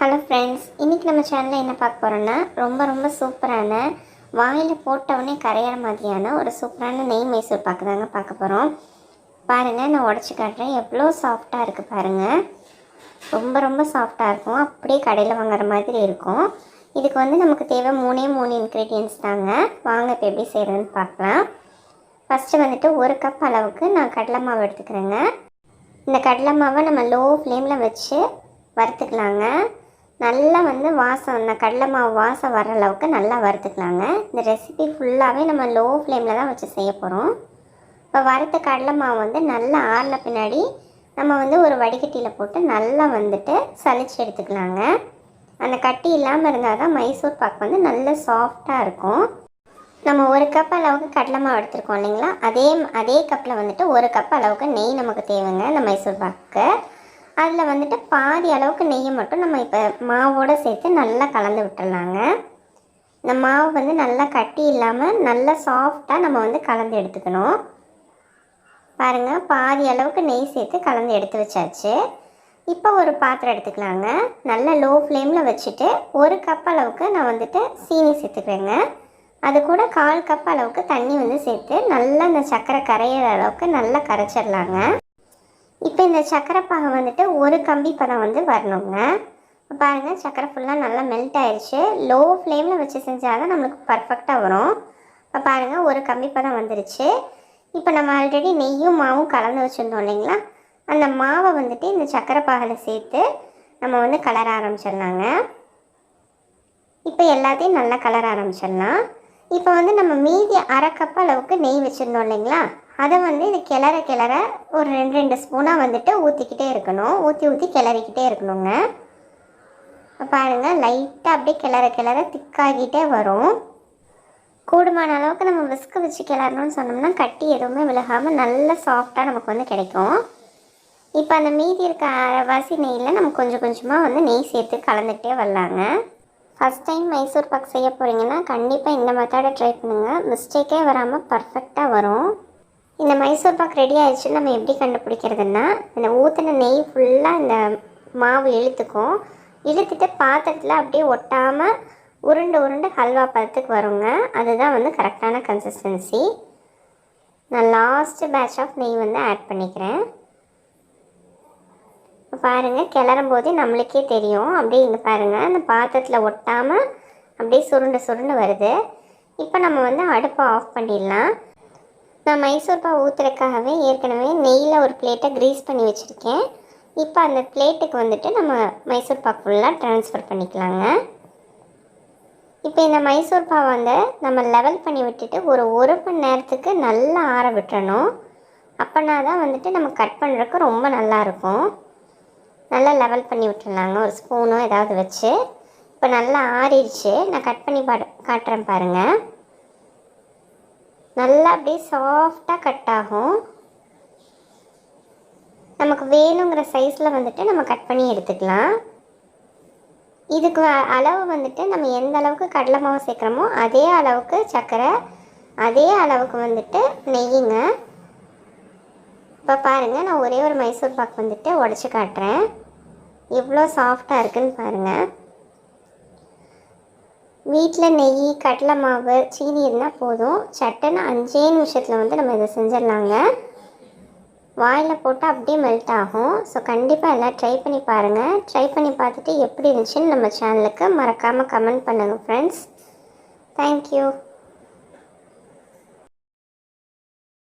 Hello friends, இன்றைக்கி நம்ம சேனலில் என்ன பார்க்க போகிறோன்னா ரொம்ப சூப்பரான வாயில் போட்டவுடனே கரையிற மாதிரியான ஒரு சூப்பரான நெய் மைசூர் பாக்கு தாங்க பார்க்க போகிறோம். பாருங்கள், நான் உடச்சி காட்டுறேன். எவ்வளோ சாஃப்டாக இருக்குது பாருங்கள். ரொம்ப சாஃப்டாக இருக்கும். அப்படியே கடையில் வாங்குற மாதிரி இருக்கும். இதுக்கு நமக்கு தேவை மூணு இன்க்ரீடியன்ட்ஸ் தாங்க. வாங்க இப்போ எப்படி செய்கிறதுன்னு பார்க்கலாம். ஃபஸ்ட்டு ஒரு கப் அளவுக்கு நான் கடலை மாவு எடுத்துக்கிறேங்க. இந்த கடலை மாவை நம்ம லோ ஃப்ளேமில் வச்சு வறுத்துக்கலாங்க. நல்லா வாசம், இந்த கடலை மாவு வாசம் வர அளவுக்கு நல்லா வறுத்துக்கலாங்க. இந்த ரெசிபி ஃபுல்லாகவே நம்ம லோ ஃப்ளேமில் தான் வச்சு செய்ய போகிறோம். இப்போ வறுத்த கடலை மாவு நல்லா ஆறின பின்னாடி நம்ம ஒரு வடிகட்டியில் போட்டு நல்லா சலிச்சு எடுத்துக்கலாங்க. அந்த கட்டி இல்லாமல் இருந்தால் தான் மைசூர் பாக்கு நல்ல சாஃப்டாக இருக்கும். நம்ம ஒரு கப் அளவுக்கு கடலை மாவு எடுத்துருக்கோம் இல்லைங்களா, அதே கப்பில் ஒரு கப் அளவுக்கு நெய் நமக்கு தேவைங்க. இந்த மைசூர் பாக்கு அதில் பாதி அளவுக்கு நெய்யை மட்டும் நம்ம இப்போ மாவோடு சேர்த்து நல்லா கலந்து விட்டுடலாங்க. இந்த மாவு நல்லா கட்டி இல்லாமல் நல்லா சாஃப்டாக நம்ம கலந்து எடுத்துக்கணும். பாருங்கள், பாதி அளவுக்கு நெய் சேர்த்து கலந்து எடுத்து வச்சாச்சு. இப்போ ஒரு பாத்திரம் எடுத்துக்கலாங்க. நல்லா லோ ஃப்ளேமில் வச்சுட்டு ஒரு கப் அளவுக்கு நான் சீனி சேர்த்துக்கிறேங்க. அது கூட 1/4 கப் அளவுக்கு தண்ணி சேர்த்து நல்லா இந்த சர்க்கரை கரையிற அளவுக்கு நல்லா கரைச்சிடலாங்க. இப்போ இந்த சர்க்கரை பாகை ஒரு கம்பி பதம் வரணுங்க. பாருங்கள், சர்க்கரை ஃபுல்லாக நல்லா மெல்ட் ஆயிடுச்சு. லோ ஃப்ளேமில் வச்சு செஞ்சால் தான் நம்மளுக்கு பர்ஃபெக்டாக வரும். இப்போ பாருங்கள், ஒரு கம்பி பதம் வந்துருச்சு. இப்போ நம்ம ஆல்ரெடி நெய்யும் மாவும் கலந்து வச்சுருந்தோம் இல்லைங்களா, அந்த மாவை இந்த சர்க்கரை பாகில் சேர்த்து நம்ம கலர ஆரம்பிச்சிடலாங்க. இப்போ எல்லாத்தையும் நல்லா கலர ஆரம்பிச்சிடலாம். இப்போ நம்ம மீதி 1/2 கப் அளவுக்கு நெய் வச்சுருந்தோம் இல்லைங்களா, அதை இது கிளற ஒரு 2 ஸ்பூனாக ஊற்றிக்கிட்டே இருக்கணும். ஊற்றி கிளறிக்கிட்டே இருக்கணுங்க. பாருங்கள், லைட்டாக அப்படியே கிளற திக்காகிட்டே வரும். கூடுமான அளவுக்கு நம்ம விஸ்கு வச்சு கிளறணும்னு சொன்னோம்னா கட்டி எதுவுமே விலகாமல் நல்ல சாஃப்டாக நமக்கு கிடைக்கும். இப்போ அந்த மீதி இருக்க அரைவாசி நெய்யில் நம்ம கொஞ்சமாக நெய் சேர்த்து கலந்துக்கிட்டே வரலாங்க. ஃபஸ்ட் டைம் மைசூர் பாக் செய்ய போகிறீங்கன்னா கண்டிப்பாக இந்த மெத்தடை ட்ரை பண்ணுங்கள். மிஸ்டேக்கே வராமல் பர்ஃபெக்டாக வரும். இந்த மைசூர் பாக் ரெடி ஆகிடுச்சு. நம்ம எப்படி கண்டுபிடிக்கிறதுன்னா, இந்த ஊற்றின நெய் ஃபுல்லாக இந்த மாவு இழுத்துட்டு பாத்திரத்தில் அப்படியே ஒட்டாமல் உருண்டு ஹல்வா பதத்துக்கு வருங்க. அதுதான் கரெக்டான கன்சிஸ்டன்சி. நான் லாஸ்ட்டு பேட்ச் ஆஃப் நெய் ஆட் பண்ணிக்கிறேன். பாருங்கள், கிளறும் போதே நம்மளுக்கே தெரியும். அப்படியே இங்கே பாருங்கள், அந்த பாத்திரத்தில் ஒட்டாமல் அப்படியே சுருண்டு வருது. இப்போ நம்ம அடுப்பை ஆஃப் பண்ணிடலாம். நான் மைசூர் பாக் ஊற்றுறதுக்காகவே ஏற்கனவே நெய்யில் ஒரு பிளேட்டை க்ரீஸ் பண்ணி வச்சுருக்கேன். இப்போ அந்த பிளேட்டுக்கு நம்ம மைசூர் பாக் ஃபுல்லாக ட்ரான்ஸ்ஃபர் பண்ணிக்கலாங்க. இப்போ இந்த மைசூர் பாவை நம்ம லெவல் பண்ணி விட்டுட்டு ஒரு மணி நேரத்துக்கு நல்லா ஆற விட்டுறணும். அப்போனா தான் நம்ம கட் பண்ணுறதுக்கு ரொம்ப நல்லாயிருக்கும். நல்லா லெவல் பண்ணி விட்டுடலாங்க, ஒரு ஸ்பூனோ ஏதாவது வச்சு. இப்போ நல்லா ஆறிடுச்சு. நான் கட் பண்ணி காட்டுறேன் பாருங்கள். நல்லா அப்படியே சாஃப்டாக கட் ஆகும். நமக்கு வேணுங்கிற சைஸில் நம்ம கட் பண்ணி எடுத்துக்கலாம். இதுக்கு அளவு நம்ம எந்த அளவுக்கு கடலை மாவு சேர்க்குறோமோ அதே அளவுக்கு சர்க்கரை, அதே அளவுக்கு நெய்யுங்க. இப்போ பாருங்கள், நான் ஒரே ஒரு மைசூர் பாக் உடச்சி காட்டுறேன். எவ்வளோ சாஃப்டாக இருக்குதுன்னு பாருங்கள். வீட்டில் நெய், கடலை மாவு, சீனி இருந்தால் போதும். சட்டுன்னு 5 நிமிஷத்தில் நம்ம இதை செஞ்சிடலாங்க. வாயில் போட்டால் அப்படியே மெல்ட் ஆகும். ஸோ கண்டிப்பாக எல்லாம் ட்ரை பண்ணி பாருங்கள். ட்ரை பண்ணி பார்த்துட்டு எப்படி இருந்துச்சுன்னு நம்ம சேனலுக்கு மறக்காமல் கமெண்ட் பண்ணுங்கள் ஃப்ரெண்ட்ஸ். தேங்க்யூ.